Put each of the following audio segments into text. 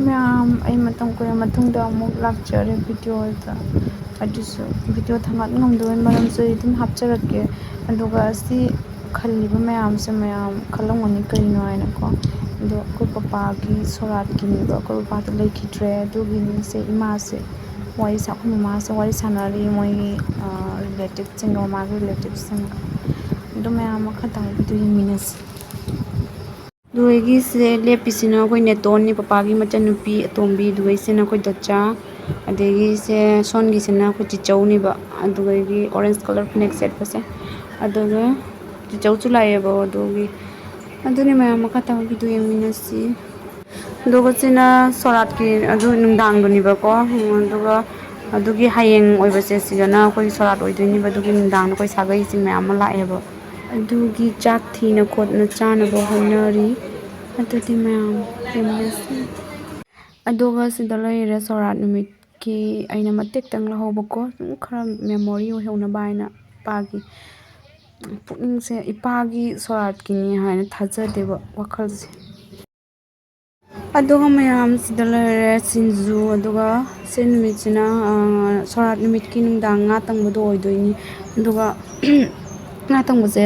ma'am आई मतम कोई मतुंगदा अमुक लाक्चरे वीडियोदा अदुसु वीडियो थांगत ngomdoi maram se idum hapcharake aduga si khaliba ma'am से मैम खलंगoni करिनो आइना को दो को पापा की सोरात की निबा को पापा तो लेखिद्रे दुगिनि से इमा से वाई सा को मा से वाई सानारी मोई रिलेटिव सिंग मा रिलेटिव सिंग दो मैम खता वीडियो मिनस दुएगी से लेपिसिना कोई नेटोन नि पापा की मचनुपी अतोंबी दुई से ना कोई दच्चा अदेगी से सोन की से ना कोई चिचौ निबा अदुगी ऑरेंज कलर फिनेक सेट पसे अदुगे चिचौ चुलाएबो अदुगी अदुनि मैम खता वीडियो मिनसी दुगो सिना सोरात की अदु नुंदांग दुनिबा को अदुगा अदुगी हायेंग ओइबसे सिगना कोई सोरात ओइदुनिबा दुगी नुंदांग कोई सागै सिंग मैम लाएबो अदुगी चाक थीना खोदना चानबो होनरी अदुदि मैम मिनसी अदुगा सिदा लैरे सोरात नुमित की अइना मतेक तंग लहोबको खरा मेमोरी होना बायना पागी पुनिंग से इपागी सोरात की नि हायना थाजदेबो वखल से अदुगा मैम सिदा लैरे सिंजु अदुगा से नुमितना सोरात नुमित की नुंदांग nga tangbodo oidoini अदुगा nga tangboje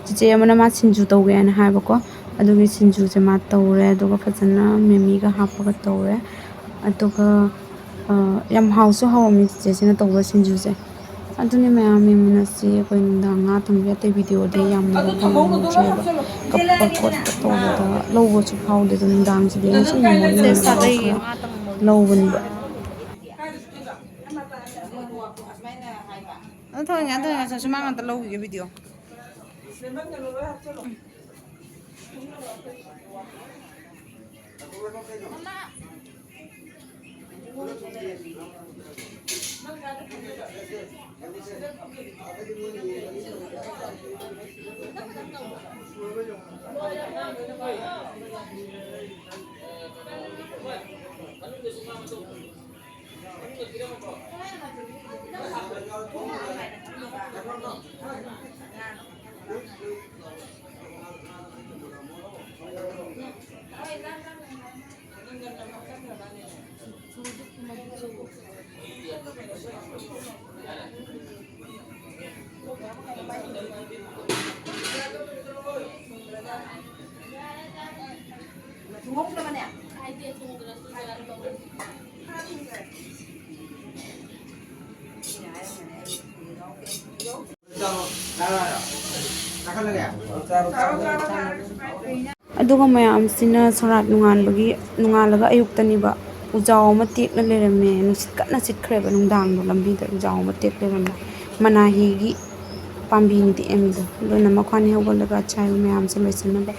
चिचे अमना मा सिंजु तौगे ना हायबको अदुगी सिंजु से मा तौरे अदुगा फजना मेमीगा हापगा तौरे अदुगा यम हाउसो हावमी चिचे सेना तौबा सिंजु से अदुनि मैम मिनसी कोई नुंदांग nga tangबे ते वीडियो दे यम नुंद्रेबा कप्पा कोट तौबदा लौबो छु फाउदे नुंदांग से दे से मेमोरी लौबनिबा थोंगा ससु मांगा लौगे वीडियो अदुगा मैम सिना सोरात नुंगानबगी नुंगालगा अयुक्तनिबा उजाव अमा टेकना लेरमे नुसित कन्ना सिटख्रेबा नुंदांग लंबी द उजाव अमा टेक लेरमे मनाहीगी पांबीनी दी एमदो लोना मखानी हौगलगा चाय मैम से लोइसनबा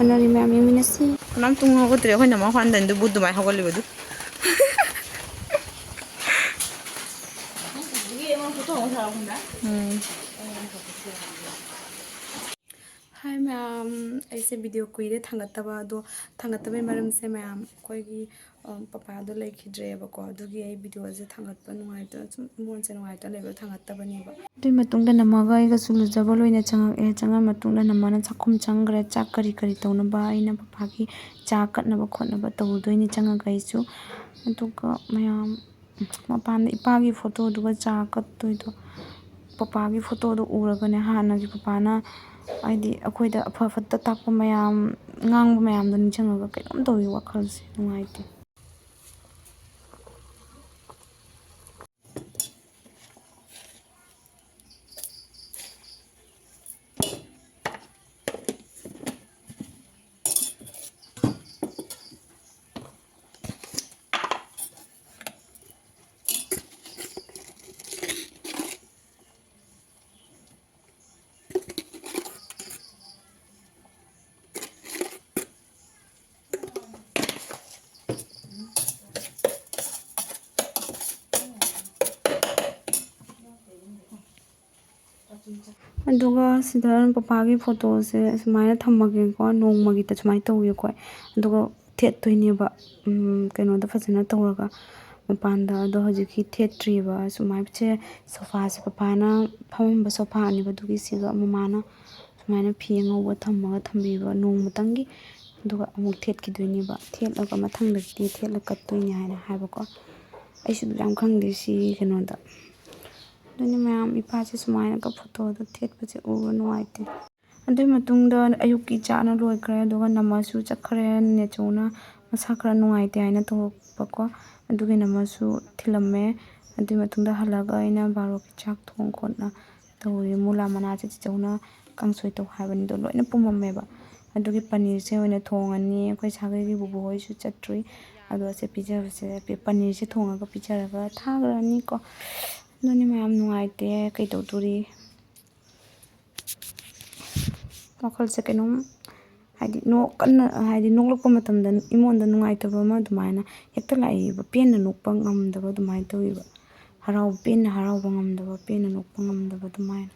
हनरी मैम मिनसी नाम तुंग होगत्रे होइना मखान दन बुद्दु माय हौगलिबदु हाय मैम ऐसे वीडियो कुइरे थांगतबा दो थांगतबे मरम से मैम कोई पापा दो लेखिद्रेबको दुगी आई वीडियो से थांगतबा नुंगाइता मोन से नुंगाइता लेबल थांगतबनीबा दुई मतुंगदा नमगा आइगा सुलुजबा लोइना चंगा चंगा मतुंगदा नमना चाखुम चंगरे चाक करी करी तौनबा आइना पापा की चा कटनबा खोटनबा तौदोइनी चंगा गाइसु अदुगा मैम मपान इपागी फोटो दुगा चा कटतोइदो पापा की फोटो दो उरगने हाना की पापाना आइदी अखोइदा अफा फत्ता ताकपा मैम ngang मैम दो निचंगा कइनोम तौई वखल से नुंगाइते अदुगा सिदा पापा की फोटो से सुमाइना थम्मगे को नोंगमगी त सुमाइ तौगे को अदुगा थेतोइनेबा कइनोदा फजना तौरगा मपानदा अदो हजिकी थेट्रीबा सुमाइ से सोफा से पापाना फमबा सोफा अनिबा दुगी सिगा ममाना सुमाइना फी ngौबा थम्मगा थम्बीबा नोंगमतंगी ꯑꯗꯨꯒ ꯑꯃꯨꯛ ꯊꯦꯠꯈꯤꯗꯣꯏꯅꯦꯕ ꯊꯦꯠꯂꯒ ꯃꯊꯪꯗꯗꯤ ꯊꯦꯠꯂꯒ ꯀꯠꯇꯣꯏꯅꯦ ꯍꯥꯏꯅ ꯍꯥꯏꯕꯀꯣ ꯑꯩꯁꯨ ꯌꯥꯝ ꯈꯪꯗꯦ ꯁꯤ ꯀꯩꯅꯣꯗ ꯑꯗꯨꯅꯤ ꯃꯌꯥꯝ ꯏꯄꯥꯁꯦ ꯁꯨꯃꯥꯏꯅꯒ ꯐꯣꯇꯣꯗ ꯊꯦꯠꯄꯁꯦ ꯎꯕ ꯅꯨꯡꯉꯥꯏꯇꯦ ꯑꯗꯨꯏ ꯃꯇꯨꯡꯗ ꯑꯌꯨꯛꯀꯤ ꯆꯥꯛꯅ ꯂꯣꯏꯈ꯭ꯔꯦ ꯑꯗꯨꯒ ꯅꯃꯁꯨ ꯆꯠꯈ꯭ꯔꯦ ꯅꯦꯆꯧꯅ ꯃꯁꯥ ꯈꯔ ꯅꯨꯡꯉꯥꯏꯇꯦ ꯍꯥꯏꯅ ꯇꯧꯔꯛꯄꯀꯣ ꯑꯗꯨꯒꯤ ꯅꯃꯁꯨ ꯊꯤꯜꯂꯝꯃꯦ ꯑꯗꯨꯏ ꯃꯇꯨꯡꯗ ꯍꯜꯂꯒ ꯑꯩꯅ ꯕꯥꯔꯣꯒꯤ ꯆꯥꯛ ꯊꯣꯡ ꯈꯣꯠꯅ ꯇꯧꯔꯤ ꯃꯨꯂꯥ ꯃꯅꯥꯁꯦ ꯆꯤꯆꯧꯅ ꯀꯥꯡꯁꯣꯏ ꯇꯧ ꯍꯥꯏꯕꯅꯤꯗꯣ ꯂꯣꯏꯅ ꯄꯨꯝꯃꯝꯃꯦꯕ ꯑꯗꯨꯒꯤ ꯄꯅꯤꯔꯁꯦ ꯑꯣꯏꯅ ꯊꯣꯡꯉꯅꯤ ꯑꯩꯈꯣꯏ ꯁꯥꯒꯩꯒꯤ ꯕꯨꯕꯣꯛ ꯍꯣꯏꯁꯨ ꯆꯠꯇ꯭ꯔꯤ ꯑꯗꯣ ꯁꯤ ꯄꯤꯖꯕꯁꯦ ꯄꯅꯤꯔꯁꯦ ꯊꯣꯡꯉꯒ ꯄꯤꯖꯔꯒ ꯊꯥꯈ꯭ꯔꯅꯤꯀꯣ ꯑꯗꯨꯅꯤ ꯃꯌꯥꯝ ꯅꯨꯡꯉꯥꯏꯇꯦ ꯀꯩꯗꯧꯗꯣꯔꯤ ꯋꯥꯈꯜꯁꯦ ꯀꯩꯅꯣꯝ ꯍꯥꯏꯗꯤ ꯀꯟꯅ ꯍꯥꯏꯗꯤ ꯅꯣꯛꯂꯛꯄ ꯃꯇꯝꯗ ꯏꯃꯣꯟꯗ ꯅꯨꯡꯉꯥꯏꯇꯕ ꯑꯃ ꯑꯗꯨꯃꯥꯏꯅ ꯍꯦꯛꯇ ꯂꯥꯛꯏꯕ ꯄꯦꯟꯅ ꯅꯣꯛꯄ ꯉꯝꯗꯕ ꯑꯗꯨꯃꯥꯏꯅ ꯇꯧꯋꯦꯕ ꯄꯦꯟꯅ ꯍꯔꯥꯎꯕ ꯉꯝꯗꯕ ꯄꯦꯟꯅ ꯅꯣꯛꯄ ꯉꯝꯗꯕ ꯑꯗꯨꯃꯥꯏꯅ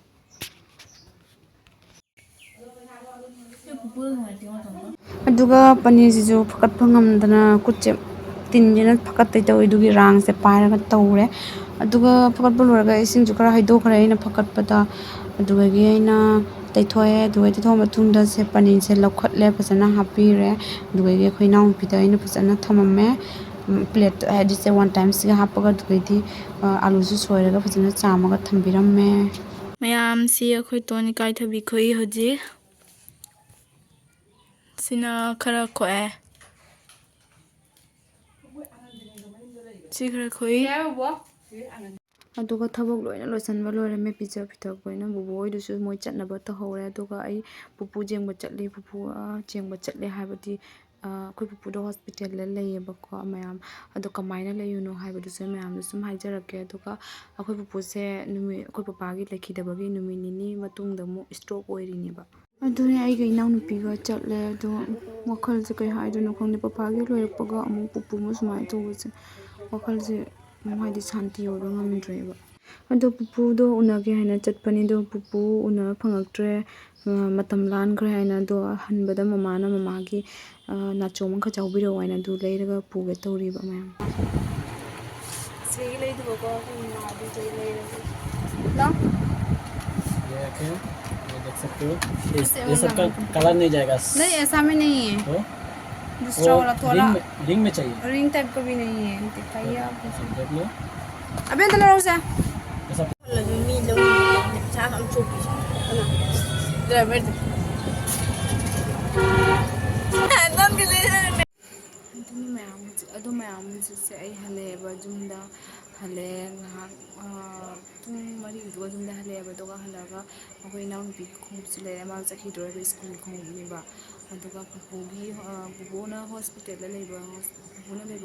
ꯑꯗꯨꯒ ꯄꯅꯤꯔꯁꯤꯁꯨ ꯐꯀꯠꯄ ꯉꯝꯗꯅ ꯈꯨꯠꯁꯦ ꯇꯤꯟꯁꯤꯅ ꯐꯀꯠꯇꯣꯏ ꯇꯧꯋꯤ ꯑꯗꯨꯒꯤ ꯔꯥꯡꯁꯦ ꯄꯥꯏꯔꯒ ꯇꯧꯔꯦ ꯑꯗꯨꯒ ꯐꯀꯠꯄ ꯂꯣꯏꯔꯒ ꯏꯁꯤꯡꯁꯨ ꯈꯔ ꯍꯩꯗꯣꯛꯈ꯭ꯔꯦ ꯑꯩꯅ ꯐꯀꯠꯄꯗ ꯑꯗꯨꯗꯒꯤ ꯑꯩꯅ ꯇꯩꯊꯣꯛꯑꯦ ꯑꯗꯨꯒ ꯇꯩꯊꯣꯛꯑ ꯃꯇꯨꯡꯗ ꯄꯅꯤꯔꯁꯦ ꯂꯧꯈꯠꯂꯦ ꯐꯖꯅ ꯍꯥꯞꯄꯤꯔꯦ ꯑꯗꯨꯗꯒꯤ ꯑꯩꯈꯣꯏ ꯏꯅꯥꯎꯅꯨꯄꯤꯗ ꯑꯩꯅ ꯐꯖꯅ ꯊꯝꯃꯝꯃꯦ ꯄ꯭ꯂꯦꯠ ꯍꯥꯏꯗꯤ 1 times ꯍꯥꯞꯄꯒ ꯑꯗꯨꯗꯩꯗꯤ ꯑꯂꯨꯁꯨ ꯁꯣꯏꯔꯒ ꯐꯖꯅ ꯆꯥꯝꯃꯒ ꯊꯝꯕꯤꯔꯝꯃꯦ ꯃꯌꯥꯝꯁꯤ ꯑꯩꯈꯣꯏ ꯇꯣꯟ ꯏꯀꯥꯏꯊꯕꯤ ꯈꯣꯏ ꯍꯧꯖꯤꯛ ꯁꯤꯅ ꯈꯔ ꯈꯣꯛꯑꯦ ꯁꯤ ꯈꯔ ꯈꯣꯛꯏ ꯑꯗꯨꯒ ꯊꯕꯛ ꯂꯣꯏꯅ ꯂꯣꯏꯁꯤꯟꯕ ꯂꯣꯏꯔꯝꯃꯦ ꯄꯤꯖ ꯄꯤꯊꯛ ꯂꯣꯏꯅ ꯕꯨꯕꯣꯛ ꯍꯣꯏꯗꯨꯁꯨ ꯃꯣꯏ ꯆꯠꯅꯕ ꯇꯧꯍꯧꯔꯦ ꯑꯗꯨꯒ ꯑꯩ ꯄꯨꯄꯨ ꯌꯦꯡꯕ ꯆꯠꯂꯤ ꯄꯨꯄꯨ ꯌꯦꯡꯕ ꯆꯠꯂꯦ ꯍꯥꯏꯕꯗꯤ ꯑꯩꯈꯣꯏ ꯄꯨꯄꯨꯗꯣ ꯍꯣꯁꯄꯤꯇꯥꯜꯗ ꯂꯩꯌꯦꯕꯀꯣ ꯃꯌꯥꯝ ꯑꯗꯣ ꯀꯃꯥꯏꯅ ꯂꯩꯔꯤꯅꯣ ꯍꯥꯏꯕꯗꯨꯁꯨ ꯃꯌꯥꯝꯗ ꯁꯨꯝ ꯍꯥꯏꯖꯔꯛꯀꯦ ꯑꯗꯨꯒ ꯑꯩꯈꯣꯏ ꯄꯨꯄꯨꯁꯦ ꯑꯩꯈꯣꯏ ꯄꯄꯥꯒꯤ ꯂꯩꯈꯤꯗꯕꯒꯤ ꯅꯨꯃꯤꯠ ꯅꯤꯅꯤ ꯃꯇꯨꯡꯗ ꯑꯃꯨꯛ ꯏꯁꯇ꯭ꯔꯣꯛ ꯑꯣꯏꯔꯤꯅꯦꯕ ꯑꯗꯨꯅꯦ ꯑꯩꯒ ꯏꯅꯥꯎꯅꯨꯄꯤꯒ ꯆꯠꯂꯦ ꯑꯗꯣ ꯋꯥꯈꯜꯁꯦ ꯀꯩ ꯍꯥꯏꯗꯣꯏꯅꯣ ꯈꯪꯗꯦ ꯄꯄꯥꯒꯤ ꯂꯣꯏꯔꯛꯄꯒ ꯑꯃꯨꯛ ꯄꯨꯄꯨ ꯑꯃꯨꯛ ꯁꯨꯃꯥꯏꯅ ꯇꯧꯕꯁꯦ ꯋꯥꯈꯜꯁꯦ ꯍꯥꯏꯗꯤ ꯁꯥꯟꯇꯤ ꯑꯣꯏꯕ ꯉꯝꯗ꯭ꯔꯦꯕ ꯑꯗꯣ ꯄꯨꯄꯨꯗꯣ ꯎꯅꯒꯦ ꯍꯥꯏꯅ ꯆꯠꯄꯅꯤ ꯑꯗꯣ ꯄꯨꯄꯨ ꯎꯅꯕ ꯐꯪꯉꯛꯇ꯭ꯔꯦ ꯃꯇꯝ ꯂꯥꯟꯈ꯭ꯔꯦ ꯍꯥꯏꯅ ꯑꯗꯣ ꯍꯟꯕꯗ ꯃꯃꯥꯒꯤ ꯅꯥꯆꯣꯝ ꯑꯃꯈꯛ ꯆꯥꯎꯕꯤꯔꯛꯑꯣ ꯍꯥꯏꯅ ꯑꯗꯨ ꯂꯩꯔꯒ ꯄꯨꯒꯦ ꯇꯧꯔꯤꯕ ꯃꯌꯥꯝ ꯁꯤꯒꯤ ꯂꯩꯗꯕꯀꯣ ꯑꯩꯈꯣꯏ ꯃꯥꯗꯨꯗꯩ ꯂꯩꯔꯒ ये रखे ये देख सकते हो ये सब का कलर नहीं जाएगा नहीं ऐसा में नहीं है तो वो दूसरा वाला थोड़ा रिंग में चाहिए रिंग टाइप का भी नहीं है दिखाइए आप मुझे देख लो अबे अंदर लो उसे ऐसा ड्राइवर ꯑꯗꯨ ꯃꯌꯥꯝ ꯍꯧꯖꯤꯛꯁꯦ ꯑꯩ ꯍꯜꯂꯛꯑꯦꯕ ꯌꯨꯝꯗ ꯍꯜꯂꯛꯑꯦ ꯉꯥꯏꯍꯥꯛ ꯄꯨꯡ 4 ꯌꯨꯝꯗ ꯍꯜꯂꯛꯑꯦꯕ ꯑꯗꯨꯒ ꯍꯜꯂꯛꯑꯒ ꯑꯩꯈꯣꯏ ꯏꯅꯥꯎꯅꯨꯄꯤꯒꯤ ꯈꯣꯡꯎꯞꯁꯨ ꯂꯩꯔꯦ ꯃꯥ ꯆꯠꯈꯤꯗꯣꯔꯦꯕ ꯁ꯭ꯀꯨꯜꯒꯤ ꯈꯣꯡꯎꯞꯅꯦꯕ ꯑꯗꯨꯒ ꯄꯨꯄꯨꯅ ꯍꯣꯁꯄꯤꯇꯥꯜꯗ ꯂꯩꯕ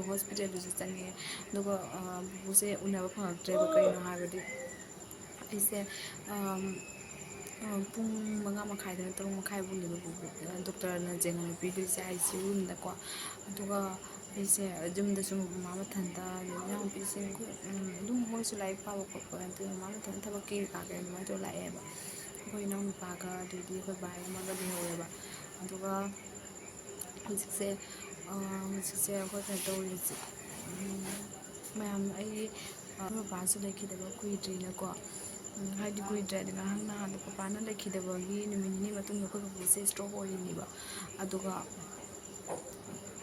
ꯍꯣꯁꯄꯤꯇꯥꯜꯗꯨꯁꯨ ꯆꯪꯉꯦ ꯑꯗꯨꯒ ꯄꯨꯄꯨꯁꯦ ꯎꯅꯕ ꯐꯪꯉꯛꯇ꯭ꯔꯦꯕ ꯀꯩꯅꯣ ꯍꯥꯏꯕꯗꯤ ꯑꯩꯁꯦ ꯄꯨꯡ 5:30ꯗꯅ 6:30ꯐꯥꯎꯅꯦꯕ ꯗꯣꯛꯇꯔꯅ ꯌꯦꯡꯍꯟꯕ ꯄꯤꯗꯣꯏꯁꯦ ICU ꯔꯨꯝꯗꯀꯣ ꯑꯗꯨꯒ ꯑꯩꯁꯦ ꯌꯨꯝꯗꯁꯨ ꯃꯃꯥ ꯃꯊꯟꯇ ꯏꯅꯥꯎꯄꯤꯁꯤꯡ ꯑꯗꯨꯝ ꯃꯣꯏꯁꯨ ꯂꯥꯏꯔꯤꯛ ꯄꯥꯕ ꯈꯣꯠꯄ ꯑꯗꯨ ꯃꯃꯥ ꯃꯊꯟꯇ ꯊꯕꯛ ꯀꯩꯀꯥ ꯑꯗꯨꯃꯥꯏꯅ ꯇꯧꯔ ꯂꯥꯛꯑꯦꯕ ꯑꯩꯈꯣꯏ ꯏꯅꯥꯎꯅꯨꯄꯥꯒ ꯑꯗꯩꯗꯤ ꯑꯩꯈꯣꯏ ꯕꯥꯏ ꯑꯃꯒ ꯂꯩꯍꯧꯋꯦꯕ ꯑꯗꯨꯒ ꯍꯧꯖꯤꯛꯁꯦ ꯑꯩꯈꯣꯏ ꯀꯩꯅꯣ ꯇꯧꯔꯤ ꯍꯧꯖꯤꯛ ꯃꯌꯥꯝ ꯑꯩꯒꯤ ꯕꯕꯥꯁꯨ ꯂꯩꯈꯤꯗꯕ ꯀꯨꯏꯗ꯭ꯔꯤꯅꯀꯣ ꯍꯥꯏꯗꯤ ꯀꯨꯏꯗ꯭ꯔꯦ ꯍꯥꯏꯗꯤ ꯉꯥꯏꯍꯥꯛ ꯅꯍꯥꯟꯗ ꯄꯄꯥꯅ ꯂꯩꯈꯤꯗꯕꯒꯤ ꯅꯨꯃꯤꯠ ꯅꯤꯅꯤ ꯃꯇꯨꯡꯗ ꯑꯩꯈꯣꯏ ꯄꯨꯄꯨꯁꯦ ꯏꯁꯇ꯭ꯔꯣꯛ ꯑꯣꯏꯔꯤꯅꯦꯕ ꯑꯗꯨꯒ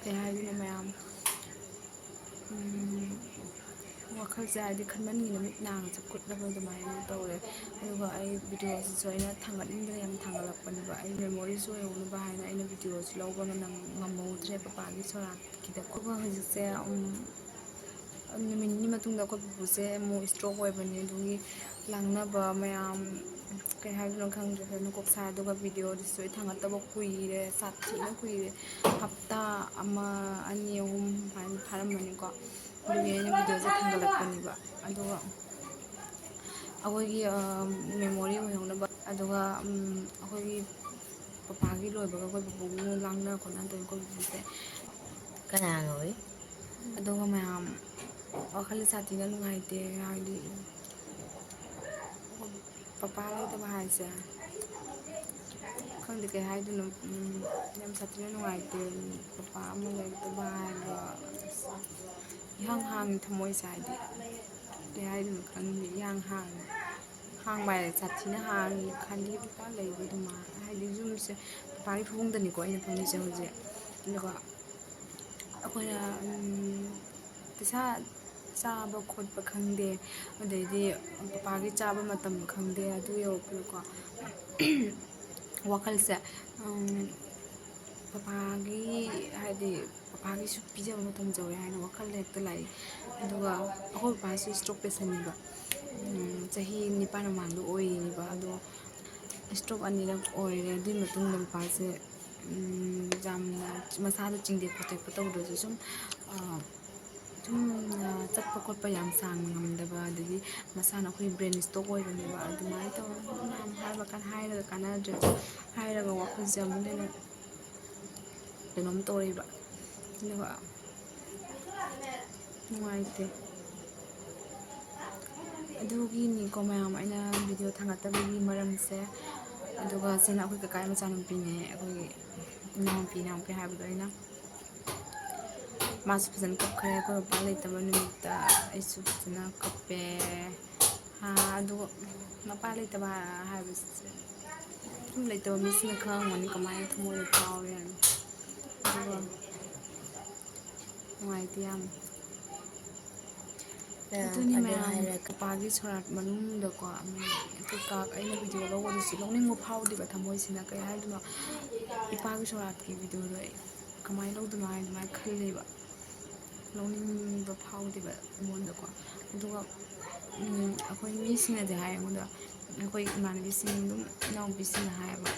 ꯀꯩ ꯍꯥꯏꯗꯣꯏꯅꯣ ꯃꯌꯥꯝ ꯋꯥꯈꯜꯁꯦ ꯍꯥꯏꯗꯤ ꯈꯟꯃꯟꯒꯤꯅ ꯃꯤꯠ ꯅꯥꯒꯁꯦ ꯀꯨꯠꯂꯕ ꯑꯗꯨꯃꯥꯏꯅ ꯇꯧꯔꯦ ꯑꯗꯨꯒ ꯑꯩ ꯚꯤꯗꯤꯑꯣꯁꯤꯁꯨ ꯑꯩꯅ ꯊꯥꯡꯒꯠꯅꯤꯡꯗꯅ ꯌꯥꯝ ꯊꯥꯡꯒꯠꯂꯛꯄꯅꯦꯕ ꯑꯩ ꯃꯦꯃꯣꯔꯤꯁꯨ ꯑꯣꯏꯍꯧꯅꯕ ꯍꯥꯏꯅ ꯑꯩꯅ ꯚꯤꯗꯤꯑꯣꯁꯨ ꯂꯧꯕꯅ ꯉꯝꯍꯧꯗ꯭ꯔꯦ ꯄꯄꯥꯒꯤ ꯁꯣꯔꯥꯠꯀꯤꯗ ꯑꯗꯨꯒ ꯍꯧꯖꯤꯛꯁꯦ ꯅꯨꯃꯤꯠ ꯅꯤꯅꯤ ꯃꯇꯨꯡꯗ ꯑꯩꯈꯣꯏ ꯄꯨꯄꯨꯁꯦ ꯑꯃꯨꯛ ꯏꯁꯇ꯭ꯔꯣꯛ ꯑꯣꯏꯕꯅꯤ ꯑꯗꯨꯒꯤ ꯂꯥꯡꯅꯕ ꯃꯌꯥꯝ ꯀꯩ ꯍꯥꯏꯗꯣꯏꯅꯣ ꯈꯪꯗ꯭ꯔꯦ ꯐꯖꯅ ꯀꯣꯛ ꯁꯥꯏ ꯑꯗꯨꯒ ꯚꯤꯗꯤꯑꯣꯗꯨꯁꯨ ꯑꯩ ꯊꯥꯡꯒꯠꯇꯕ ꯀꯨꯏꯔꯦ ꯁꯥꯊꯤꯅ ꯀꯨꯏꯔꯦ ꯍꯞꯇꯥ 1, 2, 3 ꯁꯨꯃꯥꯏꯅ ꯐꯥꯔꯝꯃꯅꯤꯀꯣ ꯑꯗꯨꯒꯤ ꯑꯩꯅ ꯚꯤꯗꯤꯑꯣꯁꯦ ꯊꯥꯡꯒꯠꯂꯛꯄꯅꯦꯕ ꯑꯗꯨꯒ ꯑꯩꯈꯣꯏꯒꯤ ꯃꯦꯃꯣꯔꯤ ꯑꯣꯏꯍꯧꯅꯕ ꯑꯗꯨꯒ ꯑꯩꯈꯣꯏꯒꯤ ꯄꯄꯥꯒꯤ ꯂꯣꯏꯕꯒ ꯑꯩꯈꯣꯏ ꯄꯨꯄꯨꯒꯤ ꯂꯥꯡꯅ ꯈꯣꯠꯅ ꯇꯧꯋꯤ ꯑꯩꯈꯣꯏ ꯄꯨꯄꯨꯁꯦ ꯀꯅꯥꯅꯣ ꯑꯗꯨꯒ ꯃꯌꯥꯝ ꯋꯥꯈꯜꯁꯦ ꯁꯥꯊꯤꯅ ꯅꯨꯡꯉꯥꯏꯇꯦ ꯍꯥꯏꯗꯤ ꯄꯄꯥ ꯂꯩꯇꯕ ꯍꯥꯏꯁꯦ ꯈꯪꯗꯦ ꯀꯩ ꯍꯥꯏꯗꯣꯏꯅꯣ ꯌꯥꯝ ꯁꯥꯊꯤꯅ ꯅꯨꯡꯉꯥꯏꯇꯦ ꯄꯄꯥ ꯑꯃ ꯂꯩꯇꯕ ꯍꯥꯏꯕ ꯏꯍꯥꯡ ꯍꯥꯡꯉꯤ ꯊꯃꯣꯏꯁꯦ ꯍꯥꯏꯗꯤ ꯀꯩ ꯍꯥꯏꯗꯣꯏꯅꯣ ꯈꯪꯗꯦ ꯏꯍꯥꯡ ꯍꯥꯡꯕ ꯍꯥꯏꯔꯦ ꯁꯥꯊꯤꯅ ꯍꯥꯡꯉꯤ ꯈꯥꯂꯤ ꯀꯩꯀꯥ ꯂꯩꯕ ꯑꯗꯨꯃꯥꯏꯅ ꯍꯥꯏꯗꯤ ꯌꯨꯝꯁꯦ ꯄꯄꯥꯒꯤ ꯐꯃꯨꯡꯗꯅꯤꯀꯣ ꯑꯩꯅ ꯐꯝꯃꯤꯁꯦ ꯍꯧꯖꯤꯛ ꯑꯗꯨꯒ ꯑꯩꯈꯣꯏꯅ ꯄꯩꯁꯥ ꯆꯥꯕ ꯈꯣꯠꯄ ꯈꯪꯗꯦ ꯑꯗꯩꯗꯤ ꯄꯄꯥꯒꯤ ꯆꯥꯕ ꯃꯇꯝ ꯈꯪꯗꯦ ꯑꯗꯨ ꯌꯧꯔꯛꯄꯗꯀꯣ ꯋꯥꯈꯜꯁꯦ ꯄꯄꯥꯒꯤ ꯍꯥꯏꯗꯤ ꯄꯄꯥꯒꯤꯁꯨ ꯄꯤꯖꯕ ꯃꯇꯝ ꯌꯧꯔꯦ ꯍꯥꯏꯅ ꯋꯥꯈꯜꯗ ꯍꯦꯛꯇ ꯂꯥꯛꯏ ꯑꯗꯨꯒ ꯑꯩꯈꯣꯏ ꯄꯄꯥꯁꯨ ꯁ꯭ꯇ꯭ꯔꯣꯛ ꯄꯦꯁꯦꯟꯅꯦꯕ ꯆꯍꯤ 9 ꯃꯃꯥꯡꯗ ꯑꯣꯏꯔꯤꯅꯦꯕ ꯑꯗꯣ ꯁ꯭ꯇ꯭ꯔꯣꯛ 2ꯔꯛ ꯑꯣꯏꯔꯦ ꯑꯗꯨꯏ ꯃꯇꯨꯡꯗ ꯄꯄꯥꯁꯦ ꯌꯥꯝꯅ ꯃꯁꯥꯗ ꯆꯤꯡꯗꯦꯛ ꯈꯣꯠꯇꯦꯛꯄ ꯇꯧꯗ꯭ꯔꯁꯨ ꯁꯨꯝ ꯆꯠꯄ ꯈꯣꯠꯄ ꯌꯥꯝ ꯁꯥꯡꯅ ꯉꯝꯗꯕ ꯑꯗꯒꯤ ꯃꯁꯥꯅ ꯑꯩꯈꯣꯏ ꯕ꯭ꯔꯦꯟ ꯁ꯭ꯇ꯭ꯔꯣꯛ ꯑꯣꯏꯕꯅꯦꯕ ꯑꯗꯨꯃꯥꯏꯅ ꯇꯧꯔꯒ ꯃꯌꯥꯝ ꯍꯥꯏꯔꯒ ꯀꯥꯟꯅꯗ꯭ꯔꯦ ꯍꯥꯏꯔꯒ ꯋꯥꯈꯜꯁꯦ ꯑꯃꯨꯛ ꯍꯦꯟꯅ ꯀꯩꯅꯣꯝ ꯇꯧꯔꯤꯕ ꯑꯗꯨꯒ ꯅꯨꯡꯉꯥꯏꯇꯦ ꯑꯗꯨꯒꯤꯅꯤꯀꯣ ꯃꯌꯥꯝ ꯑꯩꯅ ꯚꯤꯗꯤꯑꯣ ꯊꯥꯡꯒꯠꯇꯕꯒꯤ ꯃꯔꯝꯁꯦ ꯑꯗꯨꯒ ꯁꯤꯅ ꯑꯩꯈꯣꯏ ꯀꯀꯥꯒꯤ ꯃꯆꯥꯅꯨꯄꯤꯅꯦ ꯑꯩꯈꯣꯏꯒꯤ ꯏꯅꯥꯎꯄꯤ ꯍꯥꯏꯕꯗꯣ ꯑꯩꯅ ꯃꯥꯁꯨ ꯐꯖꯅ ꯀꯞꯈ꯭ꯔꯦ ꯑꯩꯈꯣꯏ ꯃꯄꯥ ꯂꯩꯇꯕ ꯅꯨꯃꯤꯠꯇ ꯑꯩꯁꯨ ꯐꯖꯅ ꯀꯞꯄꯦ ꯑꯗꯨꯒ ꯃꯄꯥ ꯂꯩꯇꯕ ꯍꯥꯏꯕꯁꯦ ꯁꯨꯝ ꯂꯩꯇꯕ ꯃꯤꯁꯤꯅ ꯈꯪꯉꯝꯒꯅꯤ ꯀꯃꯥꯏꯅ ꯊꯃꯣꯏꯗ ꯀꯥꯎꯔꯦ ꯍꯥꯏꯅ ꯑꯗꯨꯒ ꯅꯨꯡꯉꯥꯏꯇꯦ ꯌꯥꯝ ꯑꯗꯨꯅꯤ ꯑꯗꯨ ꯃꯌꯥꯝ ꯍꯥꯏꯔꯒ ꯄꯄꯥꯒꯤ ꯁꯣꯔꯥꯠ ꯃꯅꯨꯡꯗꯀꯣ ꯀꯩꯀꯥ ꯑꯩꯅ ꯚꯤꯗꯤꯑꯣ ꯂꯧꯕꯗꯨꯁꯨ ꯂꯧꯅꯤꯡꯕ ꯐꯥꯎꯗꯦꯕ ꯊꯃꯣꯏꯁꯤꯅ ꯀꯩ ꯍꯥꯏꯗꯣꯏꯅꯣ ꯏꯄꯥꯒꯤ ꯁꯣꯔꯥꯠꯀꯤ ꯚꯤꯗꯤꯑꯣꯗꯣ ꯑꯩ ꯀꯃꯥꯏꯅ ꯂꯧꯗꯣꯏꯅꯣ ꯍꯥꯏꯅ ꯑꯗꯨꯃꯥꯏꯅ ꯈꯜꯂꯦꯕ ꯂꯧꯅꯤꯡꯕ ꯐꯥꯎꯗꯦꯕ ꯑꯩꯉꯣꯟꯗꯀꯣ ꯑꯗꯨꯒ ꯑꯩꯈꯣꯏ ꯃꯤꯁꯤꯡꯅꯗꯤ ꯍꯥꯏ ꯑꯩꯉꯣꯟꯗ ꯑꯩꯈꯣꯏ ꯏꯃꯥꯟꯅꯕꯤꯁꯤꯡ ꯑꯗꯨꯝ ꯏꯅꯥꯎꯄꯤꯁꯤꯡꯅ ꯍꯥꯏꯌꯦꯕ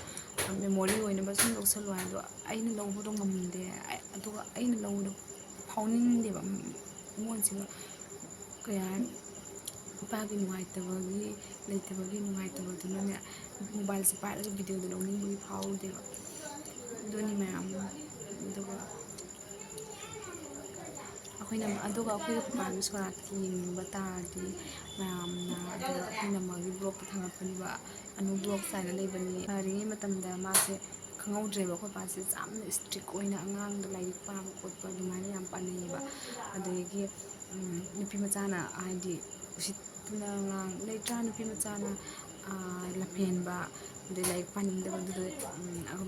ꯃꯦꯃꯣꯔꯤ ꯑꯣꯏꯅꯕ ꯁꯨꯝ ꯂꯧꯁꯜꯂꯣ ꯍꯥꯏ ꯑꯗꯣ ꯑꯩꯅ ꯂꯧꯕꯗꯣ ꯉꯝꯗꯦ ꯑꯗꯨꯒ ꯑꯩꯅ ꯂꯧꯕꯗꯣ ꯐꯥꯎꯅꯤꯡꯗꯦꯕ ꯃꯉꯣꯟꯁꯤꯒ ꯀꯩ ꯍꯥꯏꯅꯤ ꯏꯄꯥꯒꯤ ꯅꯨꯡꯉꯥꯏꯇꯕꯒꯤ ꯂꯩꯇꯕꯒꯤ ꯅꯨꯡꯉꯥꯏꯇꯕꯗꯨꯅꯅꯦ ꯃꯣꯕꯥꯏꯜꯁꯦ ꯄꯥꯏꯔꯒ ꯚꯤꯗꯤꯑꯣꯗꯣ ꯂꯧꯅꯤꯡꯕꯒꯤ ꯐꯥꯎꯗꯦꯕ ꯑꯗꯨꯅꯤ ꯃꯌꯥꯝ ꯑꯗꯨꯒ ꯑꯩꯈꯣꯏꯒꯤ ꯄꯄꯥꯒꯤ ꯁꯣꯔꯥꯠꯀꯤ ꯌꯦꯡꯅꯤꯡꯕ ꯇꯥꯔꯗꯤ ꯃꯌꯥꯝꯅ ꯑꯗꯨꯒ ꯑꯩꯈꯣꯏꯅ ꯃꯥꯒꯤ ꯕ꯭ꯂꯣꯛꯇ ꯊꯥꯡꯒꯠꯄꯅꯦꯕ ꯑꯅꯨ ꯕ꯭ꯂꯣꯛꯁ ꯍꯥꯏꯅ ꯂꯩꯕꯅꯤ ꯉꯥꯏꯔꯤꯉꯩ ꯃꯇꯝꯗ ꯃꯥꯁꯦ ꯈꯪꯍꯧꯗ꯭ꯔꯦꯕ ꯑꯩꯈꯣꯏ ꯄꯄꯥꯁꯦ ꯌꯥꯝꯅ ꯏꯁꯇ꯭ꯔꯤꯛ ꯑꯣꯏꯅ ꯑꯉꯥꯡꯗ ꯂꯥꯏꯔꯤꯛ ꯄꯥꯕ ꯈꯣꯠꯄ ꯑꯗꯨꯃꯥꯏꯅ ꯌꯥꯝ ꯄꯥꯅꯩꯌꯦꯕ ꯑꯗꯒꯤ ꯅꯨꯄꯤ ꯃꯆꯥꯅ ꯍꯥꯏꯗꯤ ꯎꯁꯤꯠꯇꯅ ꯂꯩꯇ꯭ꯔꯥ ꯅꯨꯄꯤ ꯃꯆꯥꯅ ꯂꯝꯍꯦꯟꯕ ꯑꯗꯩ ꯂꯥꯏꯔꯤꯛ ꯄꯥꯅꯤꯡꯗꯕꯗꯨꯗ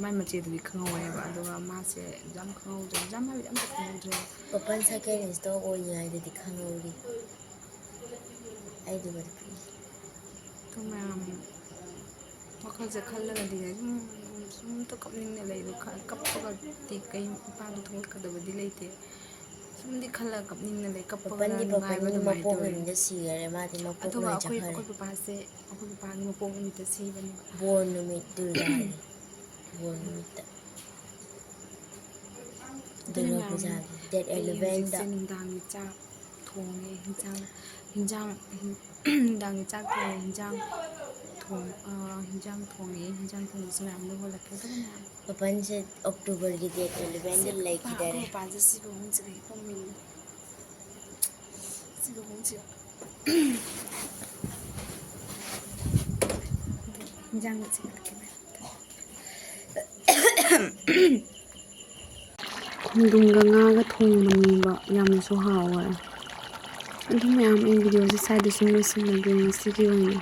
ꯃꯥꯏ ꯃꯆꯦꯗꯨꯗꯤ ꯈꯪꯍꯧꯋꯦꯕ ꯑꯗꯨꯒ ꯃꯥꯁꯦ ꯌꯥꯝ ꯈꯪꯍꯧꯗ꯭ꯔꯦ ꯌꯥꯝ ꯍꯥꯏꯕꯗꯤ ꯑꯝꯇ ꯈꯪꯍꯧꯗ꯭ꯔꯦꯕ ꯄꯄꯟ ꯁꯦꯀꯦꯟ ꯏꯁꯇꯣꯛ ꯑꯣꯏꯔꯤꯉꯩꯗꯗꯤ ꯈꯪꯍꯧꯔꯤ ꯑꯩꯗꯨꯕꯨꯗꯤ ꯄꯤ ꯑꯗꯨ ꯃꯌꯥꯝ ꯋꯥꯈꯜꯁꯦ ꯈꯜꯂꯒꯗꯤꯅꯦ ꯁꯨꯝꯇ ꯀꯞꯅꯤꯡꯅ ꯂꯩꯗꯣ ꯀꯞꯄꯒꯗꯤ ꯀꯩ ꯏꯄꯥꯗꯣ ꯊꯣꯛꯂꯛꯀꯗꯕꯗꯤ ꯂꯩꯇꯦ ꯁꯨꯝꯗꯤ ꯈꯜꯂꯒ ꯀꯞꯅꯤꯡꯅ ꯂꯩ ꯀꯞꯄꯒꯅ ꯅꯨꯡꯉꯥꯏꯕ ꯄꯄꯟꯒꯤ ꯑꯗꯨꯃꯥꯏꯅ ꯃꯄꯣꯛ ꯇꯧꯋꯤ ꯅꯨꯃꯤꯠꯇ ꯁꯤꯈꯔꯦ ꯃꯥꯗꯤ ꯃꯄꯣꯛ ꯑꯗꯨꯒ ꯅꯣꯏ ꯆꯠꯈꯔꯦ ꯑꯩꯈꯣꯏ ꯄꯄꯥꯁꯦ ꯑꯩꯈꯣꯏ ꯄꯄꯥꯒꯤ ꯃꯄꯣꯛ ꯅꯨꯃꯤꯠꯇ ꯁꯤꯕꯅꯦꯕ ꯕꯣꯔ ꯅꯨꯃꯤꯠ ꯗꯨꯔꯒꯥꯒꯤ ꯕꯣꯔ ꯅꯨꯃꯤꯠꯇ ꯑꯗꯨꯅ ꯗꯨꯔꯒꯥ ꯃꯌꯥꯝ ꯄꯨꯖꯥꯒꯤ ꯗꯦꯠ ꯑꯩ 11ꯗ ꯍꯧꯖꯤꯛꯁꯦ ꯅꯨꯡꯗꯥꯡꯒꯤ ꯆꯥꯛ ꯊꯣꯡꯉꯦ ꯅꯨꯡꯗꯥꯡꯒꯤ ꯆꯥꯛ ꯊꯣꯡꯉꯦ ꯍꯤꯟꯖꯥꯡ ꯊꯣꯡꯕꯁꯨ ꯃꯌꯥꯝ ꯂꯧꯍꯜꯂꯛꯀꯦ ꯑꯗꯨꯒ ꯃꯌꯥꯝ ꯄꯄꯟꯁꯦ ꯑꯣꯛꯇꯣꯕꯔꯒꯤ ꯗꯦꯠ 11ꯗ ꯑꯩꯈꯣꯏ ꯂꯩꯈꯤꯗꯔꯦ ꯃꯄꯥꯁꯦ ꯁꯤꯕꯨꯡꯁꯤꯒ ꯍꯤꯞꯄꯝꯃꯤꯅꯤ ꯁꯤꯕꯨꯡꯁꯤꯒ ꯍꯤꯟꯖꯥꯡꯒ ꯁꯦꯝꯃꯛꯀꯦ ꯈꯣꯡꯗ꯭ꯔꯨꯝꯒ ꯉꯥꯒ ꯊꯣꯡꯕꯅꯦꯕ ꯌꯥꯝꯅꯁꯨ ꯍꯥꯎꯋꯦ ꯑꯗꯨ ꯃꯌꯥꯝ ꯑꯩ ꯚꯤꯗꯤꯑꯣꯁꯦ ꯁ꯭ꯋꯥꯏꯗ ꯁꯨꯝ ꯂꯣꯏꯁꯤꯜꯂꯒꯦ ꯉꯁꯤꯒꯤ ꯑꯣꯏꯅ